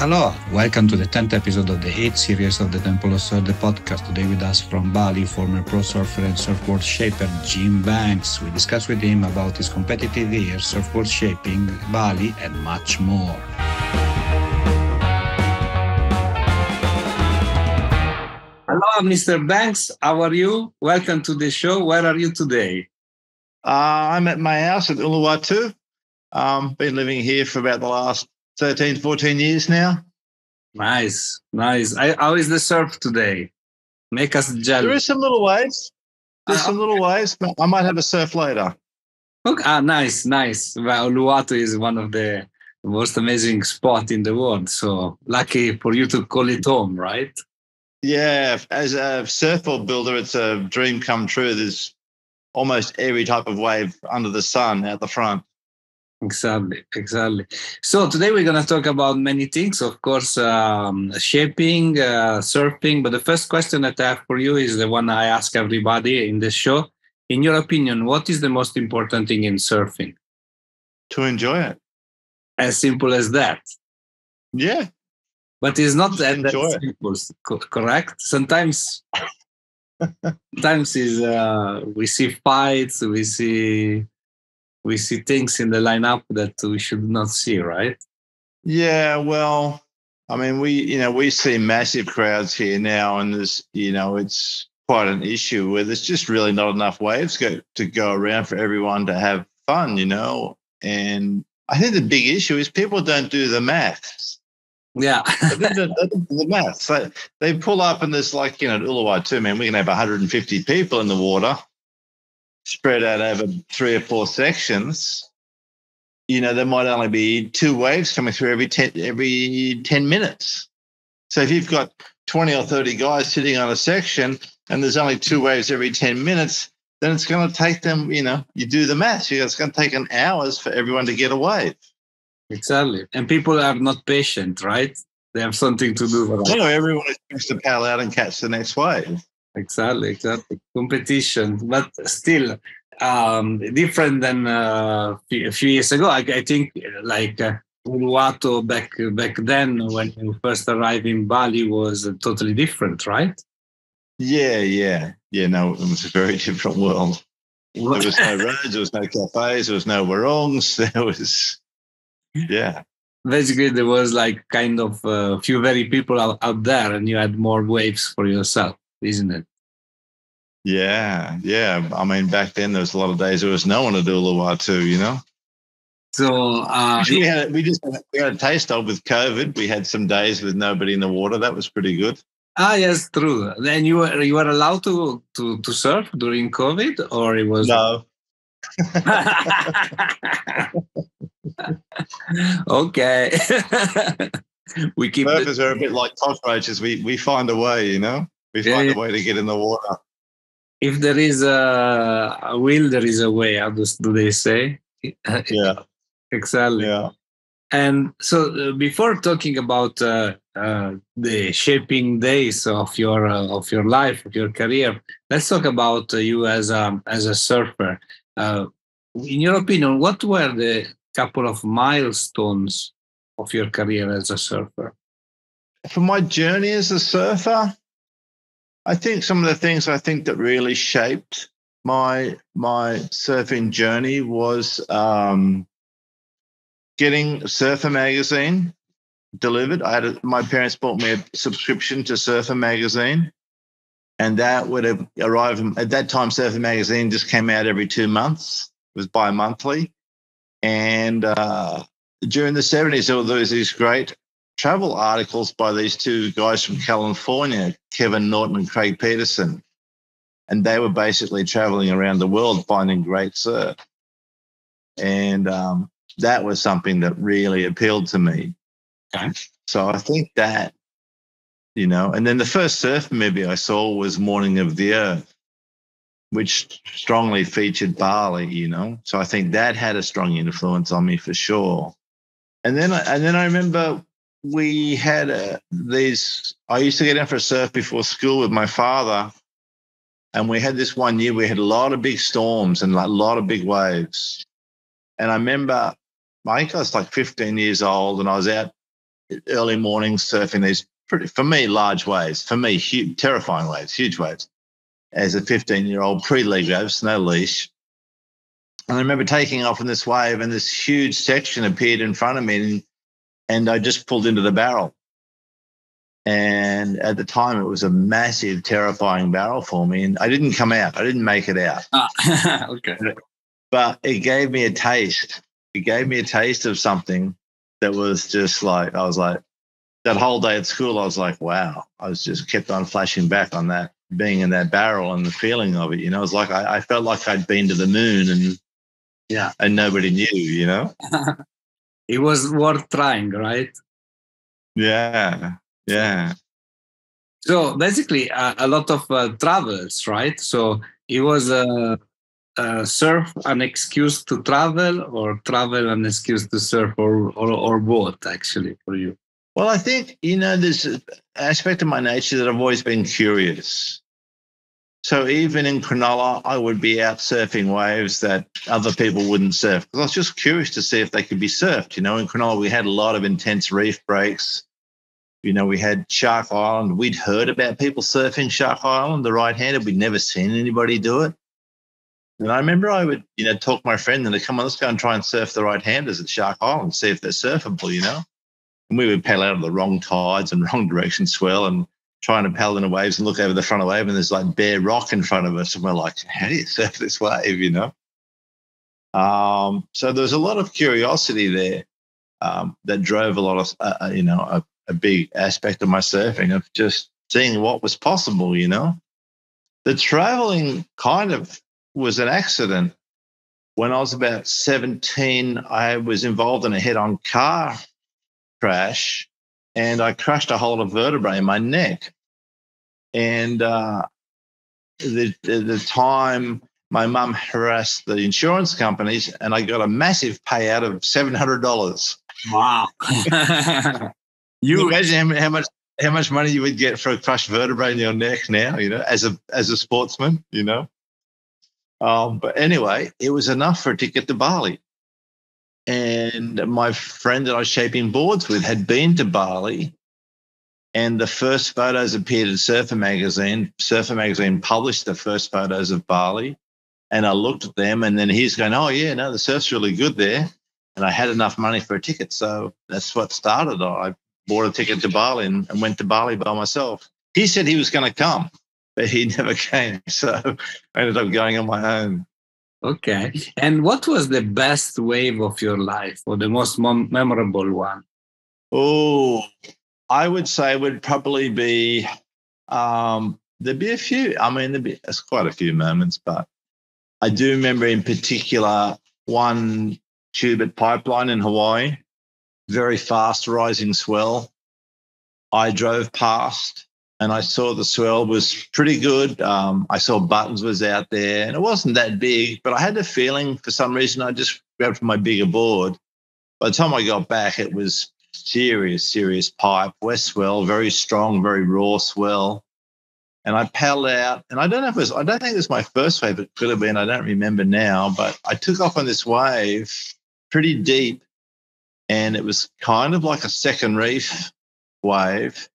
Aloha, welcome to the 10th episode of the 8th series of the Temple of Surf, the podcast. Today with us from Bali, former pro surfer and surfboard shaper Jim Banks. We discuss with him about his competitive year, surfboard shaping, Bali, and much more. Hello, Mr. Banks. How are you? Welcome to the show. Where are you today? I'm at my house at Uluwatu. Been living here for about the last 13, 14 years now. Nice. How is the surf today? Make us jealous. There is some little waves. Little waves, but I might have a surf later. Okay. Nice. Well, Uluwatu is one of the most amazing spots in the world. So lucky for you to call it home, right? Yeah, as a surfboard builder, it's a dream come true. There's almost every type of wave under the sun out the front. Exactly. So today we're going to talk about many things, of course, shaping, surfing. But the first question that I have for you is the one I ask everybody in the show. In your opinion, what is the most important thing in surfing? To enjoy it. As simple as that. Yeah. But it's not that simple, correct? Sometimes we see fights, we see things in the lineup that we should not see, right? Yeah, well, I mean, we see massive crowds here now, and it's quite an issue where there's just really not enough waves to go around for everyone to have fun, And I think the big issue is people don't do the maths. Yeah. the maths. They pull up and there's at Uluwatu, man, we can have 150 people in the water, spread out over 3 or 4 sections. There might only be 2 waves coming through every 10 minutes. So if you've got 20 or 30 guys sitting on a section and there's only 2 waves every 10 minutes, then it's going to take them, you do the maths. It's going to take an hours for everyone to get a wave. Exactly. And people are not patient, right? They have something to do. Everyone is supposed to paddle out and catch the next wave. Exactly. Competition, but still different than a few years ago. I think Uluwatu back then when you first arrived in Bali was totally different, right? Yeah. No, it was a very different world. There was no roads, there was no cafes, there was no warungs, there was... Yeah. Basically, there was kind of a few very people out there, and you had more waves for yourself, isn't it? Yeah. I mean, back then there was a lot of days there was no one at Uluwatu, So we had a taste of with COVID. We had some days with nobody in the water. That was pretty good. Yes, true. Then you were allowed to surf during COVID, or it was no. Okay. We keep surfers are a bit like cockroaches. We find a way, We find a way to get in the water. If there is a will, there is a way. How do they say? Yeah. Exactly. Yeah. And so before talking about the shaping days of your life, of your career, let's talk about you as a surfer. In your opinion, what were the couple of milestones of your career as a surfer? For my journey as a surfer, I think some of the things that really shaped my surfing journey was getting Surfer magazine delivered. My parents bought me a subscription to Surfer magazine, and that would have arrived at that time. Surfer magazine just came out every 2 months. It was bi-monthly. And during the 70s, there was these great travel articles by these 2 guys from California, Kevin Norton and Craig Peterson. And they were basically traveling around the world finding great surf. And that was something that really appealed to me. Okay. So I think that, and then the first surf movie I saw was Morning of the Earth, which strongly featured Bali, So I think that had a strong influence on me for sure. And then I remember we had I used to get in for a surf before school with my father, and we had this one year we had a lot of big storms and a lot of big waves. And I remember, I think I was 15 years old, and I was out early mornings surfing these pretty, for me, large waves. For me, huge, terrifying waves, huge waves. As a 15-year-old, pre-leg waves, no leash. And I remember taking off in this wave, and this huge section appeared in front of me, and I just pulled into the barrel. And at the time, it was a massive, terrifying barrel for me, and I didn't come out. I didn't make it out. Okay. But it gave me a taste. It gave me a taste of something that was just like, I was like, that whole day at school, I was like, wow. I was just kept on flashing back on that, being in that barrel and the feeling of it. You know, it was like I felt like I'd been to the moon, and nobody knew, you know? It was worth trying, right? Yeah. So basically, a lot of travels, right? So it was surf an excuse to travel, or travel an excuse to surf, or both, actually, for you? Well, I think, there's an aspect of my nature that I've always been curious. So even in Cronulla, I would be out surfing waves that other people wouldn't surf, because I was just curious to see if they could be surfed. In Cronulla, we had a lot of intense reef breaks. We had Shark Island. We'd heard about people surfing Shark Island, the right-handed. We'd never seen anybody do it. And I remember I would, talk to my friend and they'd come on, let's go and try and surf the right-handers at Shark Island, see if they're surfable, And we would paddle out of the wrong tides and wrong direction swell and trying to paddle in the waves and look over the front of the wave, and there's like bare rock in front of us. And we're like, how do you surf this wave, So there's a lot of curiosity there that drove a lot of, a big aspect of my surfing, of just seeing what was possible, The traveling kind of was an accident. When I was about 17, I was involved in a head-on car crash, and I crushed a whole of vertebrae in my neck. And the time my mum harassed the insurance companies, and I got a massive payout of $700. Wow. You imagine how much money you would get for a crushed vertebrae in your neck now, as a sportsman, But anyway, it was enough for a ticket to Bali. And my friend that I was shaping boards with had been to Bali, and the first photos appeared in Surfer Magazine. Surfer Magazine published the first photos of Bali, and I looked at them, and then he's going, oh, yeah, no, the surf's really good there. And I had enough money for a ticket, so that's what started. I bought a ticket to Bali and went to Bali by myself. He said he was going to come, but he never came, so I ended up going on my own. Okay. And what was the best wave of your life, or the most memorable one? Oh, I would say it would probably be, there'd be a few. I mean, there's quite a few moments, but I do remember in particular one tubit pipeline in Hawaii, very fast rising swell. I drove past and I saw the swell was pretty good. I saw Buttons was out there, and it wasn't that big, but I had the feeling for some reason I just grabbed my bigger board. By the time I got back, it was serious pipe, west swell, very strong, very raw swell. And I paddled out, and I don't think it was my first wave. It could have been, I don't remember now, but I took off on this wave pretty deep, and it was kind of like a second reef wave.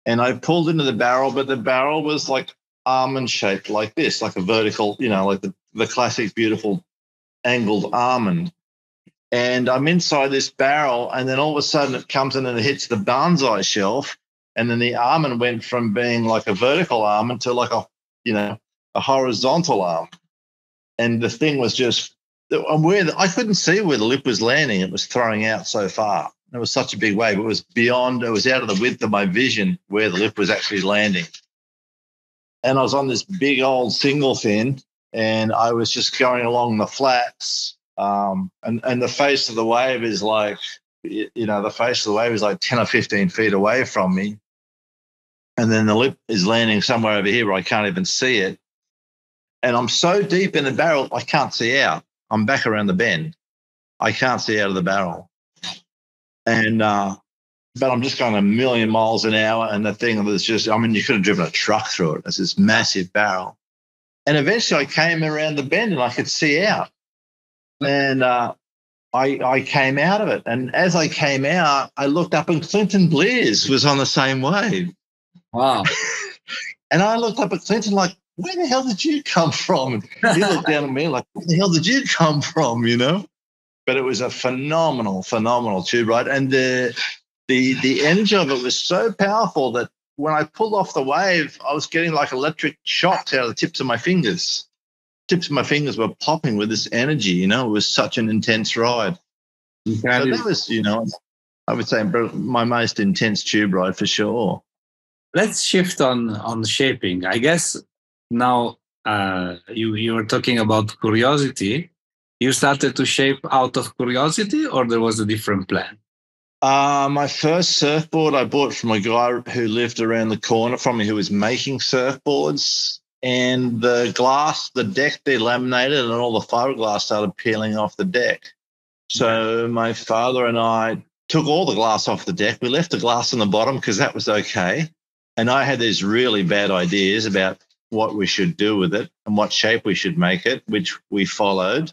And I pulled into the barrel, but the barrel was like almond shaped, like this, like a vertical, like the classic beautiful angled almond. And I'm inside this barrel, and then all of a sudden it comes in and it hits the banzai shelf, and then the almond went from being like a vertical almond to like a horizontal almond. And the thing was just, I couldn't see where the lip was landing. It was throwing out so far. It was such a big wave. It was out of the width of my vision where the lip was actually landing. And I was on this big old single fin, and I was just going along the flats. And the face of the wave is like, the face of the wave is like 10 or 15 feet away from me. And then the lip is landing somewhere over here where I can't even see it. And I'm so deep in the barrel, I can't see out. I'm back around the bend. I can't see out of the barrel. And, but I'm just going a million miles an hour. And the thing was just, you could have driven a truck through it. It's this massive barrel. And eventually I came around the bend and I could see out. And I I came out of it. And as I came out, I looked up and Clinton Blair's was on the same wave. Wow. And I looked up at Clinton like, where the hell did you come from? And he looked down at me like, where the hell did you come from, you know? But it was a phenomenal tube ride. And the energy of it was so powerful that when I pulled off the wave, I was getting like electric shocks out of the tips of my fingers. Tips of my fingers were popping with this energy, you know. It was such an intense ride. So that was, you know, I would say my most intense tube ride for sure. Let's shift on shaping. I guess now you were talking about curiosity. You started to shape out of curiosity, or there was a different plan? My first surfboard I bought from a guy who lived around the corner from me who was making surfboards, and the deck delaminated and all the fiberglass started peeling off the deck. So my father and I took all the glass off the deck. We left the glass on the bottom because that was okay. And I had these really bad ideas about what we should do with it and what shape we should make it, which we followed.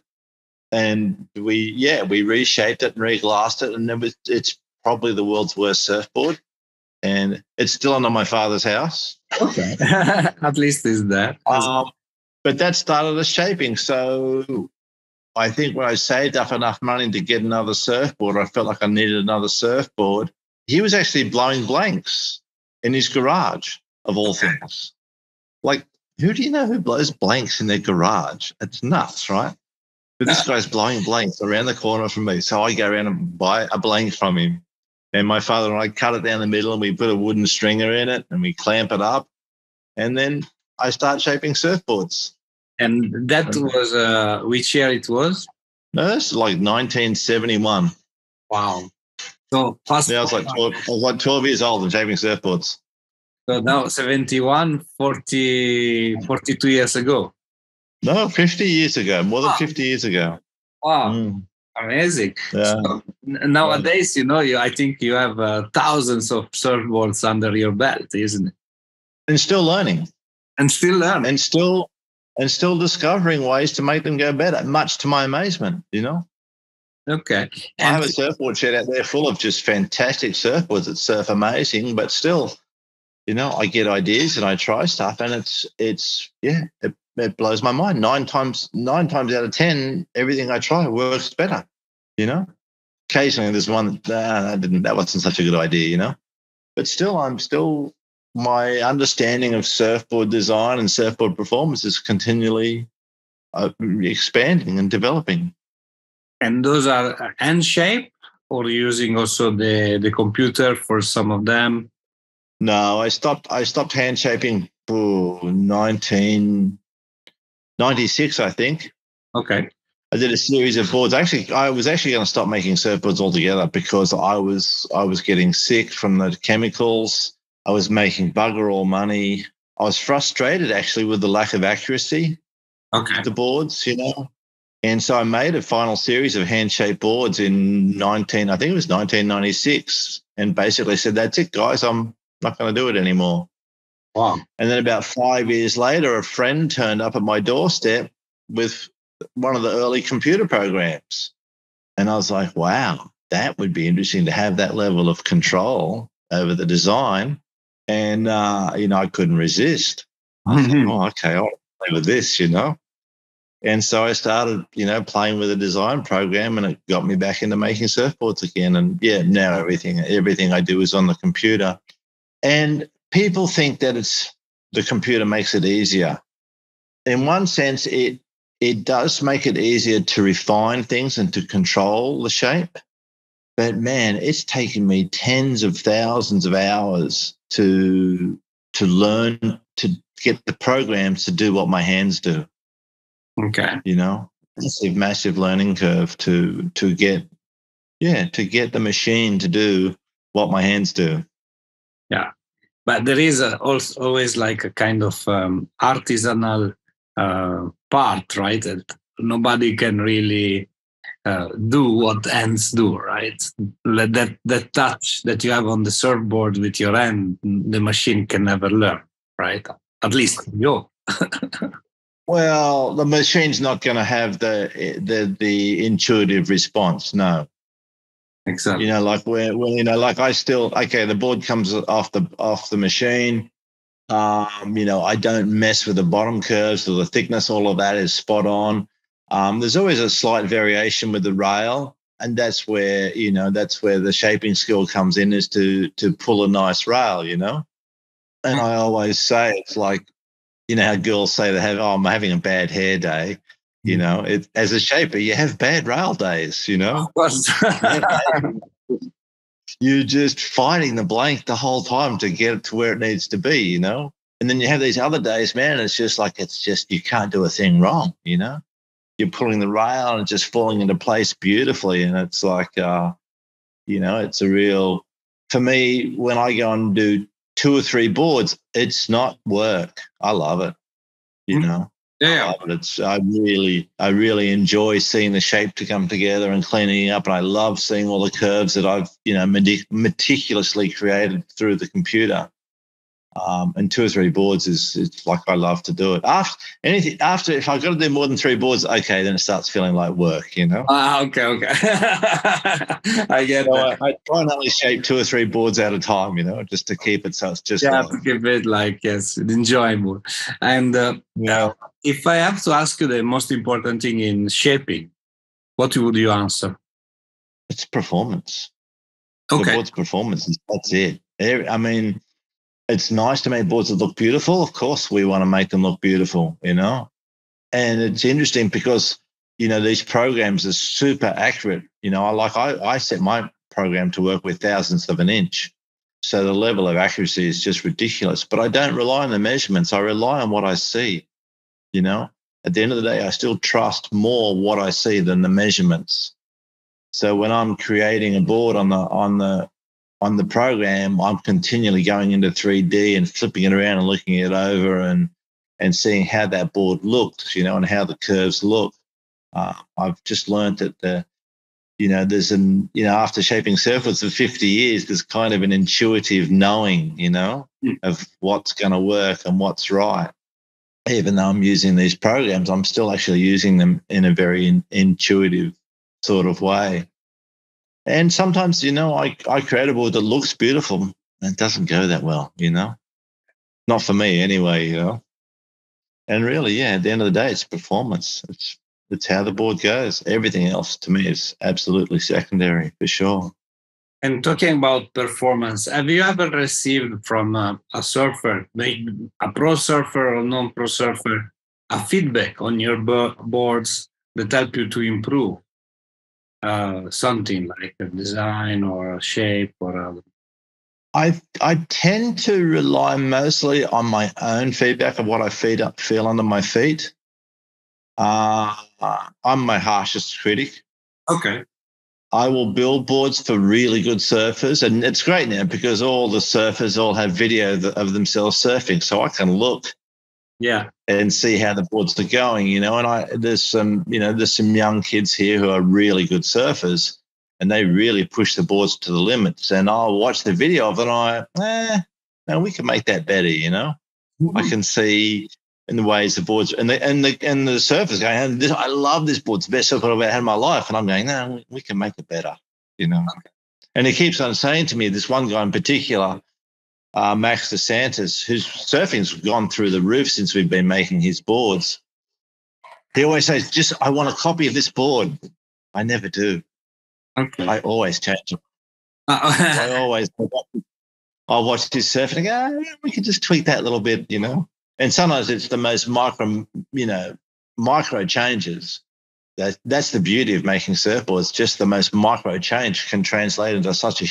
And we reshaped it and reglassed it, and it's probably the world's worst surfboard. And it's still under my father's house. Okay. At least it's there. But that started us shaping. So I think when I saved up enough money to get another surfboard, I felt like I needed another surfboard. He was actually blowing blanks in his garage, of all things. Like, who do you know who blows blanks in their garage? It's nuts, right? But this guy's blowing blanks around the corner from me. So I go around and buy a blank from him. And my father and I cut it down the middle and we put a wooden stringer in it and we clamp it up. And then I start shaping surfboards. And that was, which year it was? No, that's like 1971. Wow. So fast. Yeah, I was like 12 years old and shaping surfboards. So now 71, 42 years ago. No, 50 years ago, more than 50 years ago. Wow. Amazing. Yeah. So nowadays, you know, I think you have thousands of surfboards under your belt, isn't it? And still learning. And still learning. And still discovering ways to make them go better, much to my amazement, you know? Okay. I have a surfboard shed out there full of just fantastic surfboards that surf amazing, but still, you know, I get ideas and I try stuff, and it blows my mind. Nine times out of 10, everything I try works better, you know? Occasionally there's one that wasn't such a good idea, you know? But still, my understanding of surfboard design and surfboard performance is continually expanding and developing. And those are hand shape, or using also the computer for some of them? No, I stopped hand shaping for 1996, I think. Okay. I did a series of boards. Actually, I was going to stop making surfboards altogether because I was getting sick from the chemicals. I was making bugger all money. I was frustrated actually with the lack of accuracy of the boards, you know. And so I made a final series of hand-shaped boards in 1996, and basically said, that's it, guys, I'm not going to do it anymore. Wow. And then about 5 years later, a friend turned up at my doorstep with one of the early computer programs. And I was like, wow, that would be interesting to have that level of control over the design. And, you know, I couldn't resist. I was like, oh, okay, I'll play with this, you know. And so I started, you know, playing with a design program, and it got me back into making surfboards again. And yeah, now everything I do is on the computer. And people think that the computer makes it easier. In one sense, it does make it easier to refine things and to control the shape. But man, it's taken me tens of thousands of hours to learn to get the programs to do what my hands do. Okay. You know, it's a massive learning curve to get the machine to do what my hands do. Yeah. But there is always like a kind of artisanal part, right? That nobody can really do what hands do, right? That touch that you have on the surfboard with your hand, the machine can never learn, right? At least you. Well, the machine's not going to have the intuitive response. No, Exactly. like like I still okay. The board comes off the machine. I don't mess with the bottom curves or the thickness. All of that is spot on. There's always a slight variation with the rail, and that's where the shaping skill comes in, is to pull a nice rail. And I always say it's like, how girls say I'm having a bad hair day. As a shaper, you have bad rail days. Of course. You're just fighting the blank the whole time to get it to where it needs to be. And then you have these other days, man. It's just you can't do a thing wrong. You're pulling the rail and just falling into place beautifully, and it's like, it's a real. For me, when I go and do 2 or 3 boards, it's not work. I love it. Yeah. I love it. I really enjoy seeing the shape to come together and cleaning it up, and I love seeing all the curves that I've meticulously created through the computer. And 2 or 3 boards is like, I love to do it. After if I've got to do more than 3 boards, okay, then it starts feeling like work. Okay. I get that. I try and only shape 2 or 3 boards at a time, just to keep it so it's just to keep it enjoyable. And if I have to ask you the most important thing in shaping, what would you answer? It's performance. Okay. The board's performance. That's it. I mean, it's nice to make boards that look beautiful. Of course, we want to make them look beautiful, And it's interesting because, these programs are super accurate. I set my program to work with thousandths of an inch. So the level of accuracy is just ridiculous. But I don't rely on the measurements. I rely on what I see. At the end of the day, I still trust more what I see than the measurements. So when I'm creating a board on the program, I'm continually going into 3D and flipping it around and looking it over and seeing how that board looks, and how the curves look. I've just learned that there's after shaping surfboards for 50 years, there's kind of an intuitive knowing, of what's going to work and what's right. Even though I'm using these programs, I'm still actually using them in a very intuitive sort of way. And sometimes, I create a board that looks beautiful and it doesn't go that well, Not for me anyway, And really, at the end of the day, it's performance. It's how the board goes. Everything else to me is absolutely secondary, for sure. And talking about performance, have you ever received from a surfer, a pro surfer or non-pro surfer, a feedback on your boards that help you to improve something like a design or a shape or I tend to rely mostly on my own feedback of what I feel under my feet. I'm my harshest critic. Okay. I will build boards for really good surfers, and it's great now because all the surfers all have video of themselves surfing, so I can look, and see how the boards are going, And there's some young kids here who are really good surfers, and they really push the boards to the limits. And I'll watch the video of it, and no, we can make that better, Mm-hmm. I can see in the ways the boards and the surfers going, I love this board. It's the best surfboard I've ever had in my life. And I'm going, no, we can make it better, Okay. And he keeps on saying to me, this one guy in particular, Max DeSantis, whose surfing's gone through the roof since we've been making his boards. He always says, I want a copy of this board. I never do. Okay. I always change it. I'll watch his surfing and go, we could just tweak that a little bit, And sometimes it's the most micro changes. That's the beauty of making surfboards. Just the most micro change can translate into such a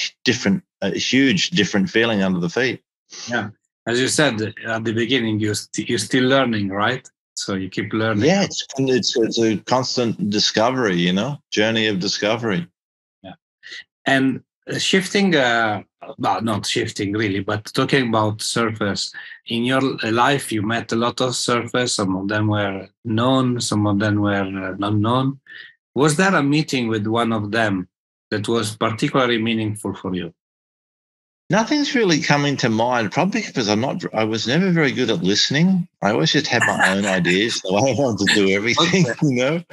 huge different feeling under the feet. Yeah, as you said at the beginning, you're still learning, right? So you keep learning. Yeah, it's a constant discovery, journey of discovery. Yeah, and shifting, not shifting really, but talking about surfers. In your life, you met a lot of surfers. Some of them were known, some of them were not known. Was there a meeting with one of them that was particularly meaningful for you? Nothing's really coming to mind, probably because I was never very good at listening. I always just had my own ideas, the way I wanted to do everything, Okay.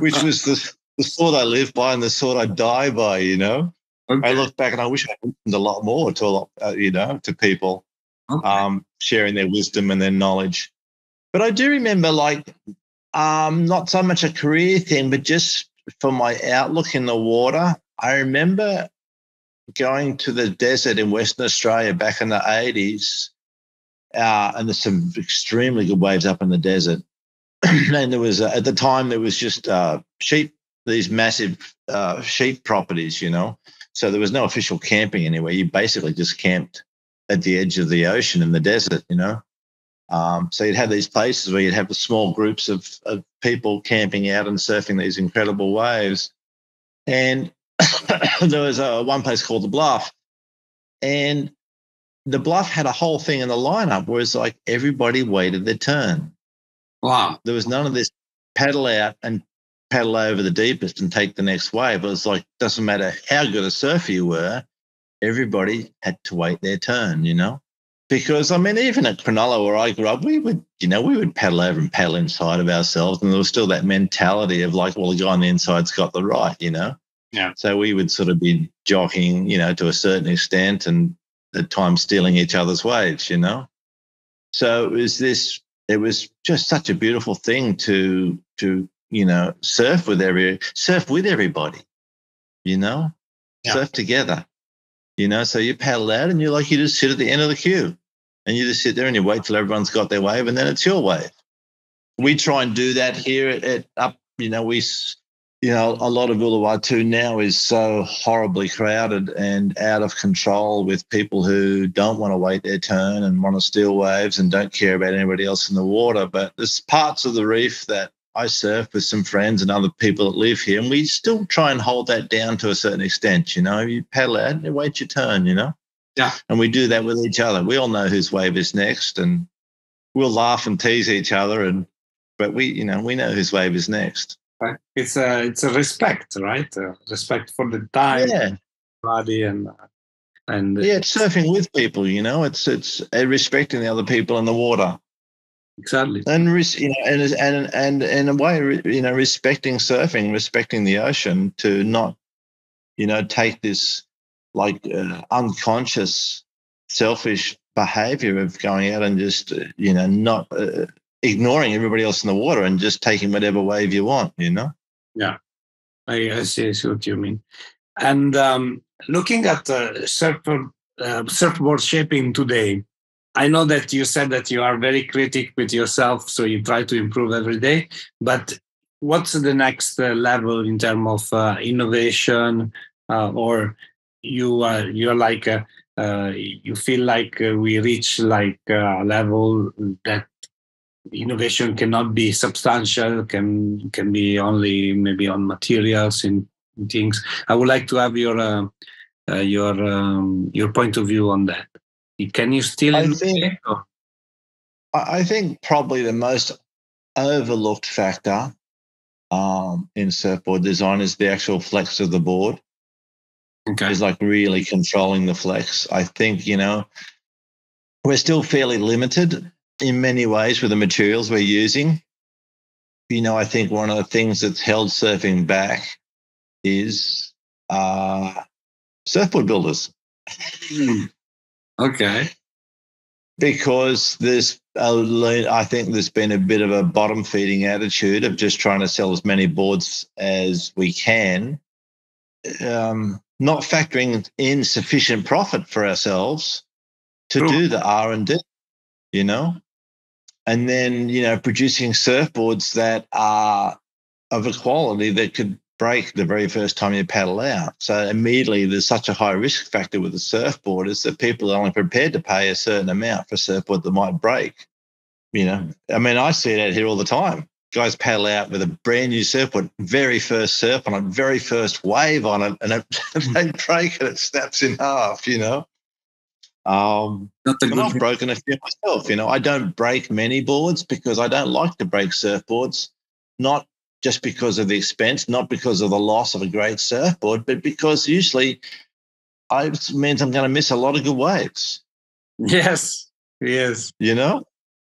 which was the sort I live by and the sort I die by, I Okay. look back and I wish I listened a lot more to to people Okay. sharing their wisdom and their knowledge. But I do remember, like, not so much a career thing, but just for my outlook in the water. I remember going to the desert in Western Australia back in the 80s, and there's some extremely good waves up in the desert. And there was, at the time, there was just sheep, these massive sheep properties, So there was no official camping anywhere. You basically just camped at the edge of the ocean in the desert. So you'd have these places where you'd have small groups of people camping out and surfing these incredible waves. And there was one place called the Bluff, and the Bluff had a whole thing in the lineup where it's like everybody waited their turn. Wow. There was none of this paddle out and paddle over the deepest and take the next wave. It was like, doesn't matter how good a surfer you were, everybody had to wait their turn. Because, I mean, even at Cronulla where I grew up, we would paddle over and paddle inside of ourselves. And there was still that mentality of like, well, the guy on the inside's got the right. Yeah. So we would sort of be jockeying, to a certain extent and at times stealing each other's waves. So it was just such a beautiful thing to surf with everybody, Yeah. surf together. So you paddle out and you just sit at the end of the queue and you just sit there and you wait till everyone's got their wave and then it's your wave. We try and do that here at up, a lot of Uluwatu now is so horribly crowded and out of control with people who don't want to wait their turn and want to steal waves and don't care about anybody else in the water. But there's parts of the reef that I surf with some friends and other people that live here, and we still try and hold that down to a certain extent. You paddle out and you wait your turn, Yeah. And we do that with each other. We all know whose wave is next, and we'll laugh and tease each other, but we know whose wave is next. Right. It's a respect, right? Respect for the time, Yeah. body, and Yeah, it's surfing with people. It's respecting the other people in the water. exactly. And and in a way, respecting surfing, respecting the ocean, to not, take this unconscious, selfish behavior of going out and just, not ignoring everybody else in the water and just taking whatever wave you want. Yeah, I see what you mean. And looking at surfboard shaping today, I know that you said that you are very critic with yourself, so you try to improve every day. But what's the next level in terms of innovation, or you're like you feel like we reach like a level that innovation cannot be substantial, can be only maybe on materials and things. I would like to have your point of view on that. Can you still innovate? I think probably the most overlooked factor in surfboard design is the actual flex of the board. Okay. Is like really controlling the flex. I think, we're still fairly limited in many ways with the materials we're using. I think one of the things that's held surfing back is surfboard builders. Okay. Because I think there's been a bit of a bottom feeding attitude of just trying to sell as many boards as we can, not factoring in sufficient profit for ourselves to do the R&D, and then, producing surfboards that are of a quality that could break the very first time you paddle out. So immediately there's such a high risk factor with the surfboard is that people are only prepared to pay a certain amount for a surfboard that might break. I mean, I see it out here all the time. Guys paddle out with a brand new surfboard, very first surf on it, very first wave on it, and they break it, it snaps in half, I've broken a few myself, I don't break many boards because I don't like to break surfboards, not just because of the expense, not because of the loss of a great surfboard, but because usually it means I'm going to miss a lot of good waves. Yes, yes. You know,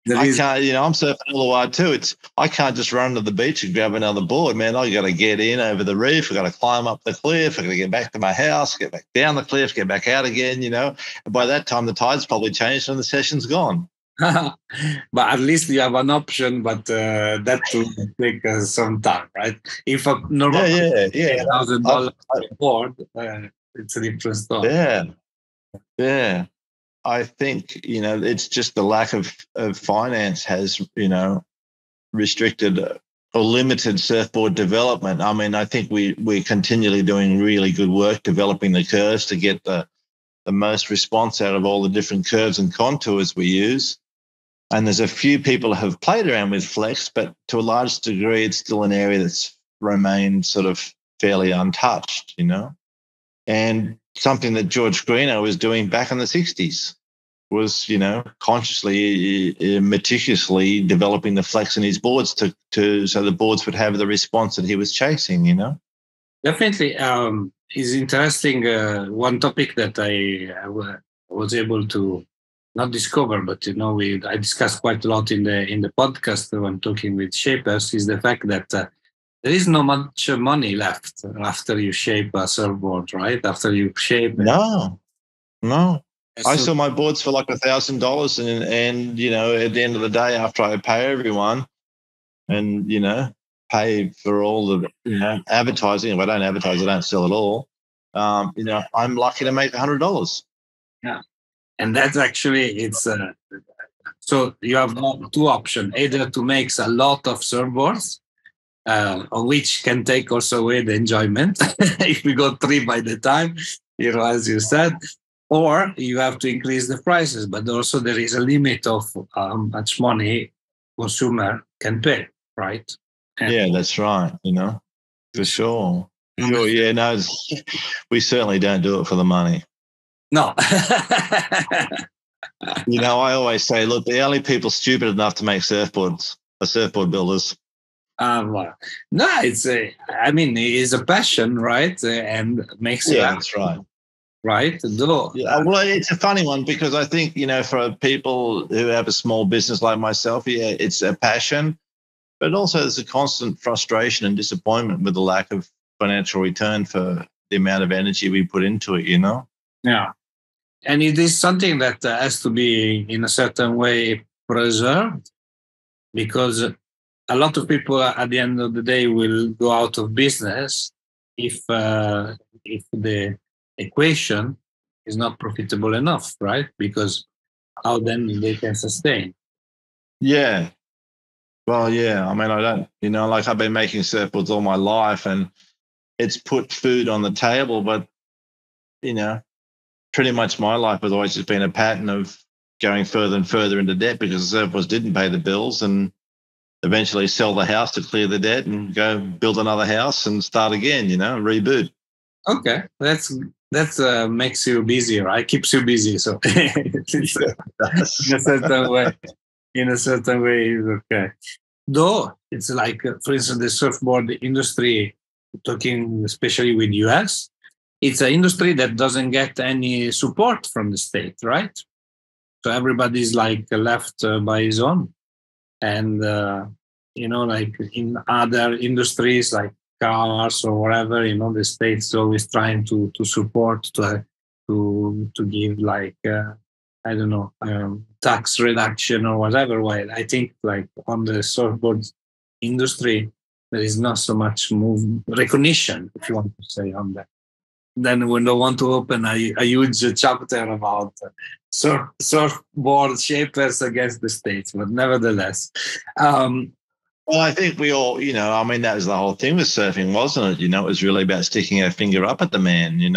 There I is. can't. I'm surfing all the way too. I can't just run to the beach and grab another board, man. I got to get in over the reef. I got to climb up the cliff. I got to get back to my house, get back down the cliff, get back out again. And by that time the tide's probably changed and the session's gone. But at least you have an option, but that will take some time, right? If a normal Yeah. $1,000 board, it's a different story. Yeah. I think, it's just the lack of finance has, restricted or limited surfboard development. I mean, I think we're continually doing really good work developing the curves to get the most response out of all the different curves and contours we use. And there's a few people who have played around with flex, but to a large degree, it's still an area that's remained sort of fairly untouched, And something that George Greeno was doing back in the 60s was, consciously, meticulously developing the flex in his boards so the boards would have the response that he was chasing, Definitely. Is interesting. One topic that I was able to not discover, but I discussed quite a lot in the podcast when talking with shapers is the fact that there is not much money left after you shape a surfboard, right? After you shape. No. I sell my boards for like $1,000, and at the end of the day, after I pay everyone, and pay for all the advertising. If I don't advertise, I don't sell at all. I'm lucky to make $100. Yeah, and that's actually it's. So you have two options: either to make a lot of surfboards, which can take also away the enjoyment if we got three by the time, as you said, or you have to increase the prices. But also there is a limit of how much money consumer can pay, right? And yeah, that's right. For sure. Sure. Yeah. No, we certainly don't do it for the money. No. I always say, look, the only people stupid enough to make surfboards are surfboard builders. Well, no, it's it's a passion, right? And makes it. Yeah, that's right. Right. Yeah, well, it's a funny one because I think, for people who have a small business like myself, yeah, it's a passion, but also there's a constant frustration and disappointment with the lack of financial return for the amount of energy we put into it, Yeah. And it is something that has to be in a certain way preserved, because a lot of people at the end of the day will go out of business if the equation is not profitable enough, right? Because how then they can sustain? Yeah. Well, yeah. I mean, I don't, like I've been making surfboards all my life and it's put food on the table, but, pretty much my life has always just been a pattern of going further and further into debt because the surfboards didn't pay the bills, and eventually sell the house to clear the debt and go build another house and start again, reboot. Okay. That's makes you busy, right? Keeps you busy. So in a certain way, is okay. Though it's like, for instance, the surfboard industry, talking especially with US, it's an industry that doesn't get any support from the state, right? So everybody's like left by his own. And, like in other industries like cars or whatever, the state's always trying to support, to give like, I don't know, tax reduction or whatever. While I think like on the surfboard industry, there is not so much recognition, if you want to say, on that. Then we don't want to open a huge chapter about surfboard shapers against the states, but nevertheless. Well, I think we all, that was the whole thing with surfing, wasn't it? It was really about sticking our finger up at the man, it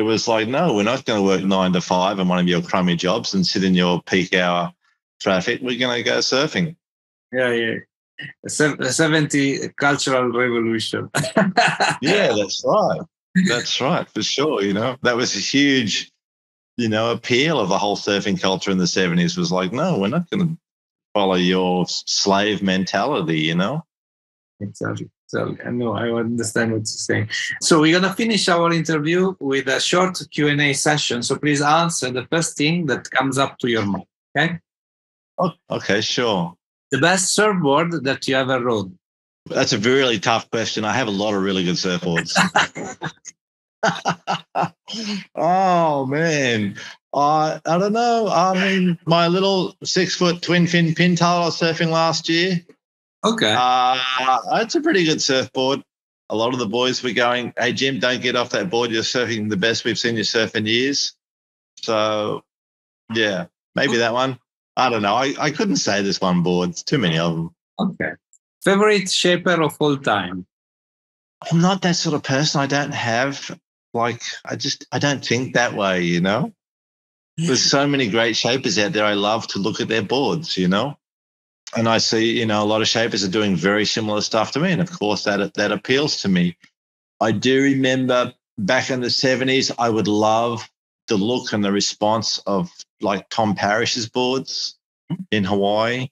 was like, no, we're not going to work 9 to 5 in one of your crummy jobs and sit in your peak hour traffic. We're going to go surfing. Yeah. 70 cultural revolution. Yeah, that's right. That's right, for sure. That was a huge, appeal of the whole surfing culture in the 70s was like, no, we're not going to follow your slave mentality, Exactly. So I know I understand what you're saying. So we're gonna finish our interview with a short Q&A session. So please answer the first thing that comes up to your mind. Okay. Oh, okay, sure. The best surfboard that you ever rode. That's a really tough question. I have a lot of really good surfboards. Oh man, I don't know. I mean, my little 6-foot twin fin pintail I was surfing last year. Okay. It's a pretty good surfboard. A lot of the boys were going, "Hey Jim, don't get off that board. You're surfing the best we've seen you surf in years." So yeah, maybe that one. I don't know. I couldn't say this one board. It's too many of them. Okay. Favorite shaper of all time? I'm not that sort of person. I don't have I don't think that way, you know? There's so many great shapers out there. I love to look at their boards, you know? And I see, a lot of shapers are doing very similar stuff to me. And of course that appeals to me. I do remember back in the 70s, I would love the look and the response of like Tom Parrish's boards in Hawaii.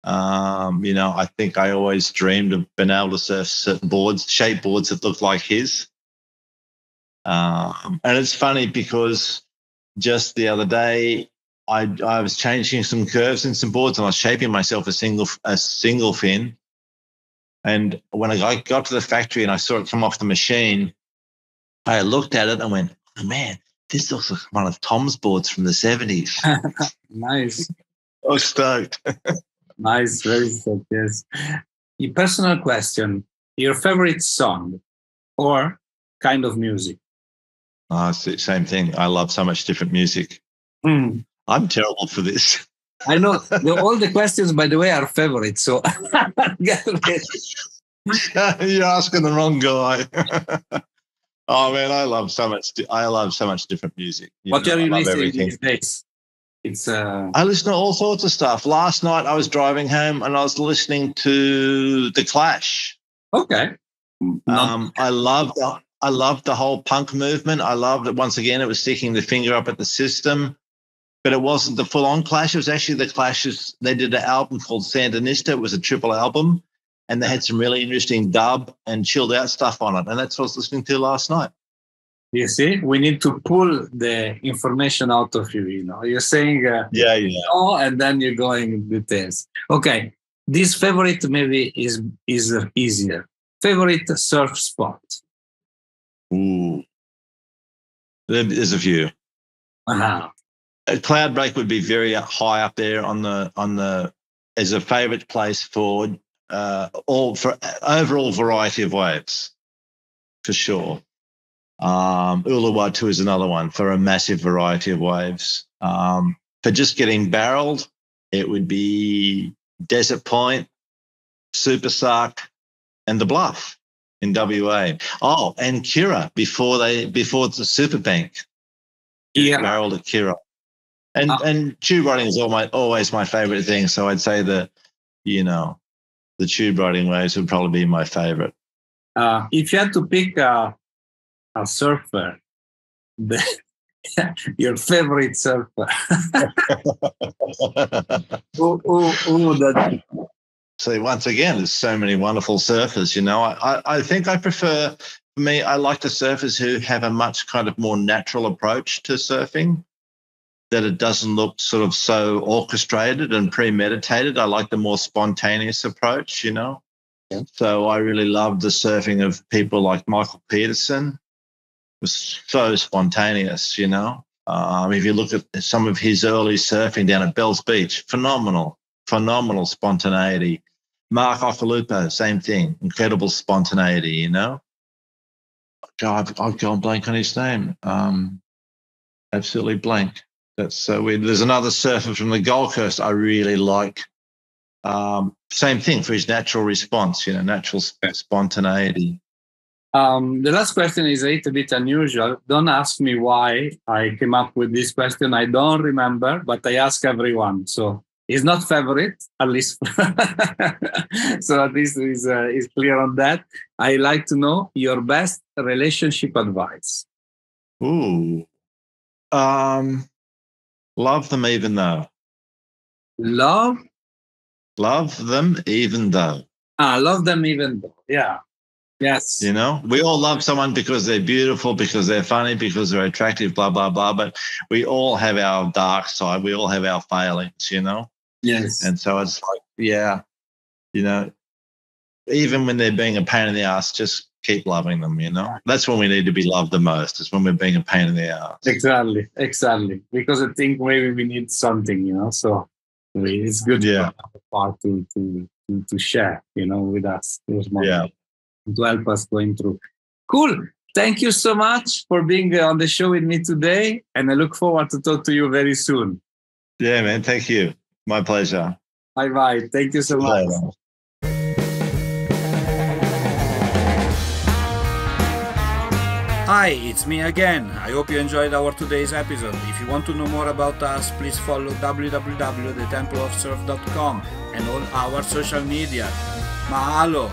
I think I always dreamed of being able to surf certain boards, shape boards that look like his. And it's funny because just the other day, I was changing some curves in some boards and I was shaping myself a single fin. And when I got to the factory and I saw it come off the machine, I looked at it and went, "Oh man, this looks like one of Tom's boards from the 70s. Nice. I was stoked. Nice, very stoked, yes. Your personal question, your favorite song or kind of music? Same thing. I love so much different music. I'm terrible for this. I know all the questions, by the way, are favorites. So you're asking the wrong guy. Oh man, I love so much different music. What are you listening these days? I listen to all sorts of stuff. Last night I was driving home and I was listening to The Clash. Okay. I loved the whole punk movement. I loved it. Once again, it was sticking the finger up at the system. But it wasn't the full-on Clash. It was actually the Clashes. They did an album called Sandinista. It was a triple album, and they had some really interesting dub and chilled-out stuff on it. And that's what I was listening to last night. You see, we need to pull the information out of you. You're saying, yeah, oh, and then you're going in details. Okay, this favorite maybe is easier. Favorite surf spot? Ooh, there's a few. Cloudbreak would be very high up there on the as a favorite place for overall variety of waves, for sure. Uluwatu is another one for a massive variety of waves. For just getting barreled, it would be Desert Point, Super Sark, and the Bluff in WA. Oh, and Kira before the Super Bank. Yeah, barreled at Kira. And tube riding is always my favorite thing. So I'd say the tube riding waves would probably be my favorite. If you had to pick a surfer, your favorite surfer, who would that be? See, once again, there's so many wonderful surfers. I think I prefer. For me, I like the surfers who have a much kind of more natural approach to surfing. That it doesn't look sort of so orchestrated and premeditated. I like the more spontaneous approach, Yeah. So I really love the surfing of people like Michael Peterson. It was so spontaneous, If you look at some of his early surfing down at Bells Beach, phenomenal spontaneity. Mark Ocalupo, same thing, incredible spontaneity, God, I've gone blank on his name. Absolutely blank. That's so weird. There's another surfer from the Gold Coast I really like. Same thing for his natural response, natural spontaneity. The last question is a little bit unusual. Don't ask me why I came up with this question. I don't remember, but I ask everyone. So it's not favorite, at least. So at least is clear on that. I like to know your best relationship advice. Ooh. Love them even though. Love them even though. I love them even though. Yeah. Yes. You know, we all love someone because they're beautiful, because they're funny, because they're attractive, blah, blah, blah. But we all have our dark side. We all have our failings, you know? Yes. And so it's like, yeah, you know, even when they're being a pain in the ass, just keep loving them, you know? That's when we need to be loved the most, is when we're being a pain in the ass. Exactly. Exactly. Because I think maybe we need something, you know, so it's good for Yeah. another part to share, you know, with us. Yeah. To help us going through. Cool. Thank you so much for being on the show with me today. And I look forward to talk to you very soon. Yeah, man. Thank you. My pleasure. Bye-bye. Thank you so much. Hi, it's me again. I hope you enjoyed our today's episode. If you want to know more about us, please follow www.thetempleofsurf.com and all our social media. Mahalo!